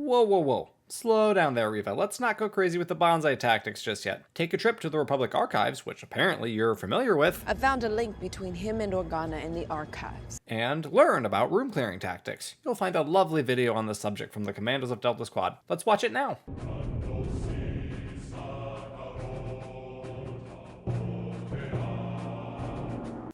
Whoa, whoa, whoa. Slow down there, Reva. Let's not go crazy with the bonsai tactics just yet. Take a trip to the Republic Archives, which apparently you're familiar with, I found a link between him and Organa in the archives. and learn about room clearing tactics. You'll find a lovely video on the subject from the Commandos of Delta Squad. Let's watch it now.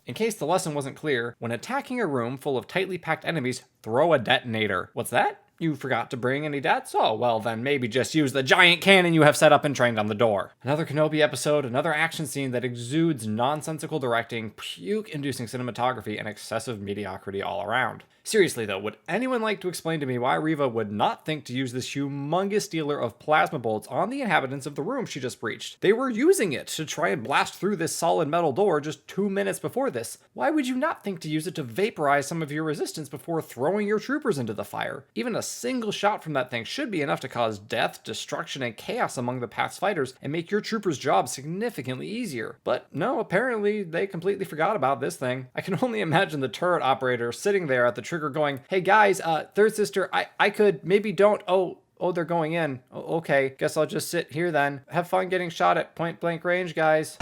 In case the lesson wasn't clear, when attacking a room full of tightly packed enemies, throw a detonator. What's that? You forgot to bring any dets? Oh, well then maybe just use the giant cannon you have set up and trained on the door. Another Kenobi episode, another action scene that exudes nonsensical directing, puke-inducing cinematography, and excessive mediocrity all around. Seriously though, would anyone like to explain to me why Reva would not think to use this humongous dealer of plasma bolts on the inhabitants of the room she just breached? They were using it to try and blast through this solid metal door just 2 minutes before this. Why would you not think to use it to vaporize some of your resistance before throwing your troopers into the fire? Even a single shot from that thing should be enough to cause death, destruction, and chaos among the Path's fighters and make your troopers' job significantly easier. But no, apparently they completely forgot about this thing. I can only imagine the turret operator sitting there at the trigger going, "Hey guys, third sister, I could, maybe don't, oh, they're going in. Okay, guess I'll just sit here then. Have fun getting shot at point blank range, guys."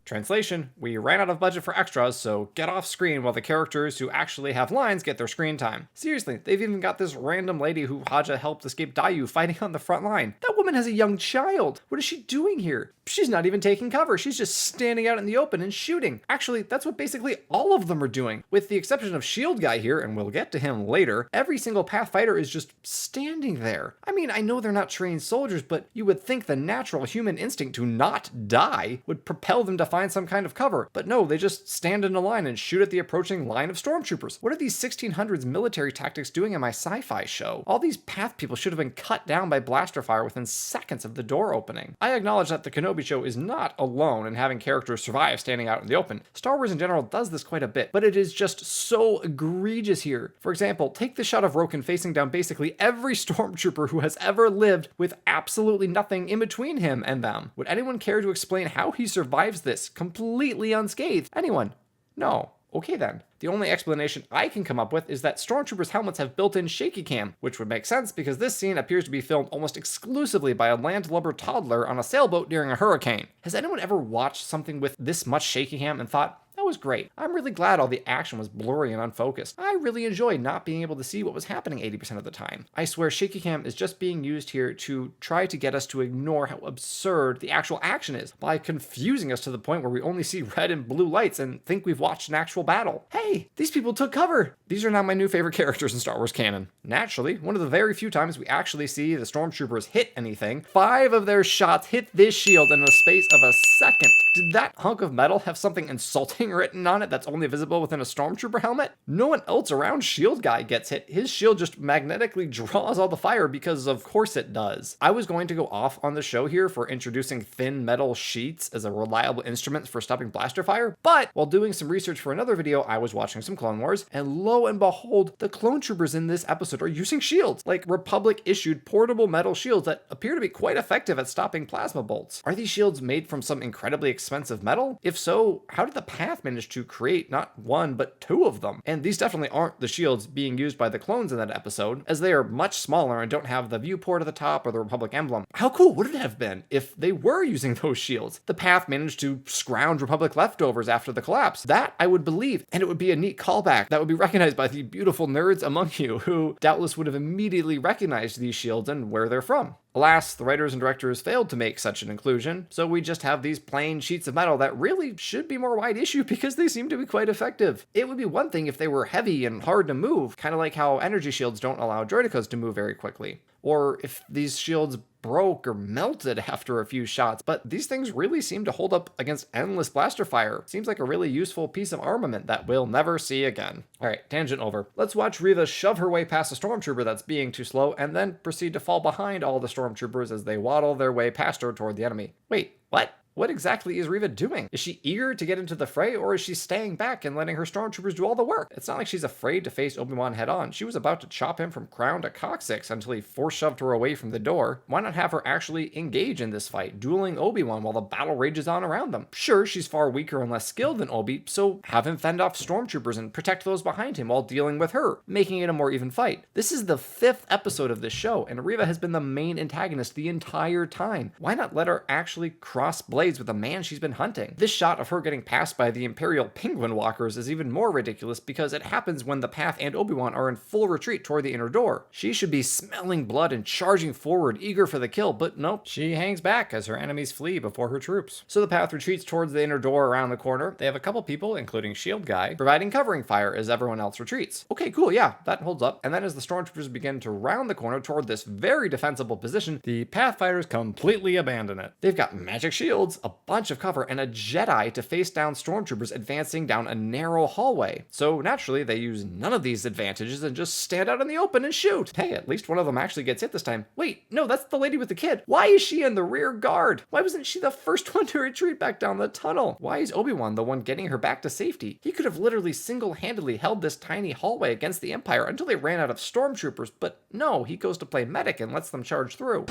Translation, we ran out of budget for extras, so get off screen while the characters who actually have lines get their screen time. Seriously, they've even got this random lady who Haja helped escape Dayu fighting on the front line. That woman has a young child. What is she doing here? She's not even taking cover. She's just standing out in the open and shooting. Actually, that's what basically all of them are doing. With the exception of Shield Guy here, and we'll get to him later, every single Pathfighter is just standing there. I mean, I know they're not trained soldiers, but you would think the natural human instinct to not die would propel them to find some kind of cover. But no, they just stand in a line and shoot at the approaching line of stormtroopers. What are these 1600s military tactics doing in my sci-fi show? All these Path people should have been cut down by blaster fire within seconds of the door opening. I acknowledge that the Kenobi show is not alone in having characters survive standing out in the open. Star Wars in general does this quite a bit, but it is just so egregious here. For example, take the shot of Roken facing down basically every stormtrooper who has ever lived with absolutely nothing in between him and them. Would anyone care to explain how he survives this completely unscathed? Anyone? No. Okay then. The only explanation I can come up with is that stormtroopers' helmets have built-in shaky cam, which would make sense because this scene appears to be filmed almost exclusively by a landlubber toddler on a sailboat during a hurricane. Has anyone ever watched something with this much shaky cam and thought, that was great. I'm really glad all the action was blurry and unfocused. I really enjoyed not being able to see what was happening 80% of the time. I swear shaky cam is just being used here to try to get us to ignore how absurd the actual action is by confusing us to the point where we only see red and blue lights and think we've watched an actual battle. Hey, these people took cover. These are now my new favorite characters in Star Wars canon. Naturally, one of the very few times we actually see the stormtroopers hit anything, 5 of their shots hit this shield in the space of a second. Did that hunk of metal have something insulting written on it that's only visible within a stormtrooper helmet? No one else around Shield Guy gets hit. His shield just magnetically draws all the fire because of course it does. I was going to go off on the show here for introducing thin metal sheets as a reliable instrument for stopping blaster fire, but while doing some research for another video, I was watching some Clone Wars, and lo and behold, the clone troopers in this episode are using shields, like Republic issued portable metal shields that appear to be quite effective at stopping plasma bolts. Are these shields made from some incredibly expensive metal? If so, how did the Path manage to create not one but 2 of them? And these definitely aren't the shields being used by the clones in that episode, as they are much smaller and don't have the viewport at the top or the Republic emblem. How cool would it have been if they were using those shields? The Path managed to scrounge Republic leftovers after the collapse. That I would believe, and it would be a neat callback that would be recognized by the beautiful nerds among you who doubtless would have immediately recognized these shields and where they're from. Alas, the writers and directors failed to make such an inclusion, so we just have these plain sheets of metal that really should be more wide issue because they seem to be quite effective. It would be one thing if they were heavy and hard to move, kind of like how energy shields don't allow droidicas to move very quickly. Or if these shields broke or melted after a few shots, but these things really seem to hold up against endless blaster fire. Seems like a really useful piece of armament that we'll never see again. Alright, tangent over. Let's watch Reva shove her way past a stormtrooper that's being too slow and then proceed to fall behind all the stormtroopers as they waddle their way past her toward the enemy. Wait, what? What exactly is Reva doing? Is she eager to get into the fray, or is she staying back and letting her stormtroopers do all the work? It's not like she's afraid to face Obi-Wan head on. She was about to chop him from crown to coccyx until he force shoved her away from the door. Why not have her actually engage in this fight, dueling Obi-Wan while the battle rages on around them? Sure, she's far weaker and less skilled than Obi, so have him fend off stormtroopers and protect those behind him while dealing with her, making it a more even fight. This is the 5th episode of this show, and Reva has been the main antagonist the entire time. Why not let her actually cross blades with the man she's been hunting? This shot of her getting passed by the Imperial Penguin Walkers is even more ridiculous because it happens when the Path and Obi-Wan are in full retreat toward the inner door. She should be smelling blood and charging forward, eager for the kill, but nope, she hangs back as her enemies flee before her troops. So the Path retreats towards the inner door around the corner. They have a couple people, including Shield Guy, providing covering fire as everyone else retreats. Okay, cool, yeah, that holds up. And then as the stormtroopers begin to round the corner toward this very defensible position, the Pathfighters completely abandon it. They've got magic shields, a bunch of cover, and a Jedi to face down stormtroopers advancing down a narrow hallway. So naturally, they use none of these advantages and just stand out in the open and shoot. Hey, at least one of them actually gets hit this time. Wait, no, that's the lady with the kid. Why is she in the rear guard? Why wasn't she the first one to retreat back down the tunnel? Why is Obi-Wan the one getting her back to safety? He could have literally single-handedly held this tiny hallway against the Empire until they ran out of stormtroopers, but no, he goes to play medic and lets them charge through.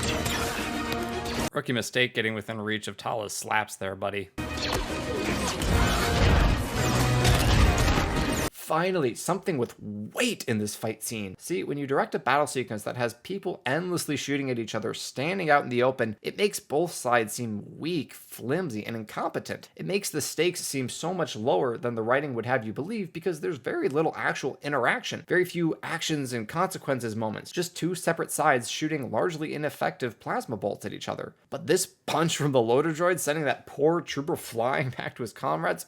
Rookie mistake getting within reach of Tala's slaps there, buddy. Finally, something with weight in this fight scene. See, when you direct a battle sequence that has people endlessly shooting at each other, standing out in the open, it makes both sides seem weak, flimsy, and incompetent. It makes the stakes seem so much lower than the writing would have you believe because there's very little actual interaction, very few actions and consequences moments, just two separate sides shooting largely ineffective plasma bolts at each other. But this punch from the loader droid sending that poor trooper flying back to his comrades,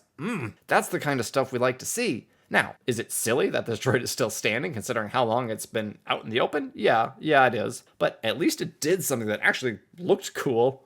that's the kind of stuff we like to see. Now, is it silly that this droid is still standing considering how long it's been out in the open? Yeah, it is. But at least it did something that actually looked cool.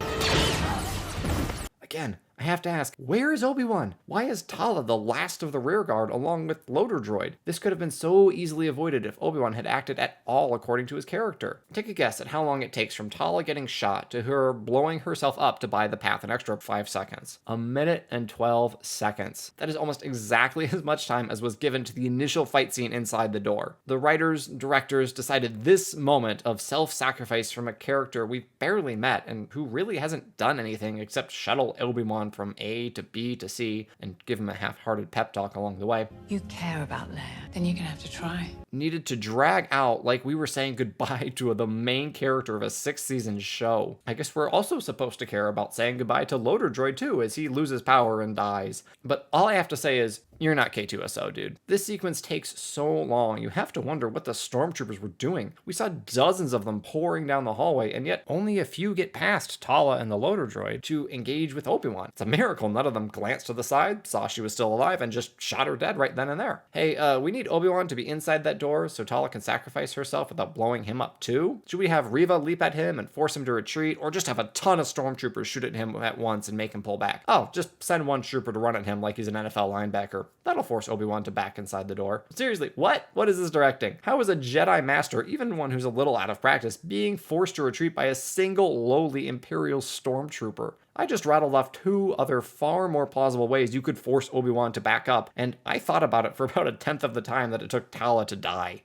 Again, I have to ask, where is Obi-Wan? Why is Tala the last of the rear guard along with Loader Droid? This could have been so easily avoided if Obi-Wan had acted at all according to his character. Take a guess at how long it takes from Tala getting shot to her blowing herself up to buy the path an extra 5 seconds. 1 minute and 12 seconds. That is almost exactly as much time as was given to the initial fight scene inside the door. The writers, directors decided this moment of self-sacrifice from a character we've barely met and who really hasn't done anything except shuttle Obi-Wan from A to B to C and give him a half-hearted pep talk along the way. You care about Leia, then you're gonna have to try. Needed to drag out like we were saying goodbye to the main character of a 6th-season show. I guess we're also supposed to care about saying goodbye to Loader Droid too as he loses power and dies. But all I have to say is, you're not K2SO, dude. This sequence takes so long, you have to wonder what the stormtroopers were doing. We saw dozens of them pouring down the hallway, and yet only a few get past Tala and the loader droid to engage with Obi-Wan. It's a miracle none of them glanced to the side, saw she was still alive, and just shot her dead right then and there. Hey, we need Obi-Wan to be inside that door so Tala can sacrifice herself without blowing him up too? Should we have Reva leap at him and force him to retreat, or just have a ton of stormtroopers shoot at him at once and make him pull back? Oh, just send one trooper to run at him like he's an NFL linebacker. That'll force Obi-Wan to back inside the door. Seriously, what? What is this directing? How is a Jedi Master, even one who's a little out of practice, being forced to retreat by a single lowly Imperial stormtrooper? I just rattled off 2 other far more plausible ways you could force Obi-Wan to back up, and I thought about it for about 1/10 of the time that it took Tala to die.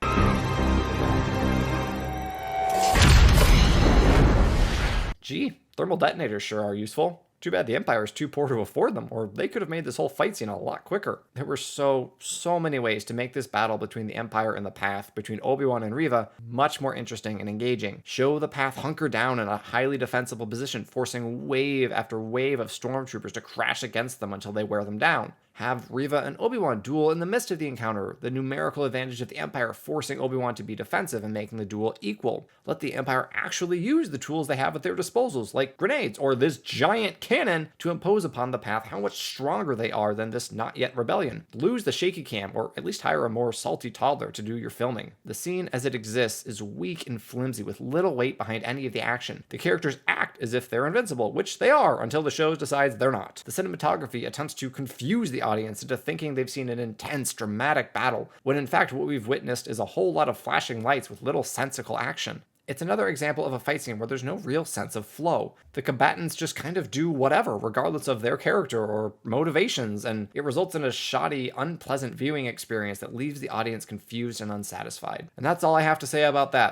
Gee, thermal detonators sure are useful. Too bad the Empire is too poor to afford them, or they could have made this whole fight scene a lot quicker. There were so many ways to make this battle between the Empire and the Path, between Obi-Wan and Reva, much more interesting and engaging. Show the Path hunker down in a highly defensible position, forcing wave after wave of stormtroopers to crash against them until they wear them down. Have Reva and Obi-Wan duel in the midst of the encounter, the numerical advantage of the Empire forcing Obi-Wan to be defensive and making the duel equal. Let the Empire actually use the tools they have at their disposals, like grenades or this giant cannon, to impose upon the Path how much stronger they are than this not yet rebellion. Lose the shaky cam, or at least hire a more salty toddler to do your filming. The scene as it exists is weak and flimsy with little weight behind any of the action. The characters act as if they're invincible, which they are until the show decides they're not. The cinematography attempts to confuse the audience into thinking they've seen an intense, dramatic battle, when in fact what we've witnessed is a whole lot of flashing lights with little sensical action. It's another example of a fight scene where there's no real sense of flow. The combatants just kind of do whatever, regardless of their character or motivations, and it results in a shoddy, unpleasant viewing experience that leaves the audience confused and unsatisfied. And that's all I have to say about that.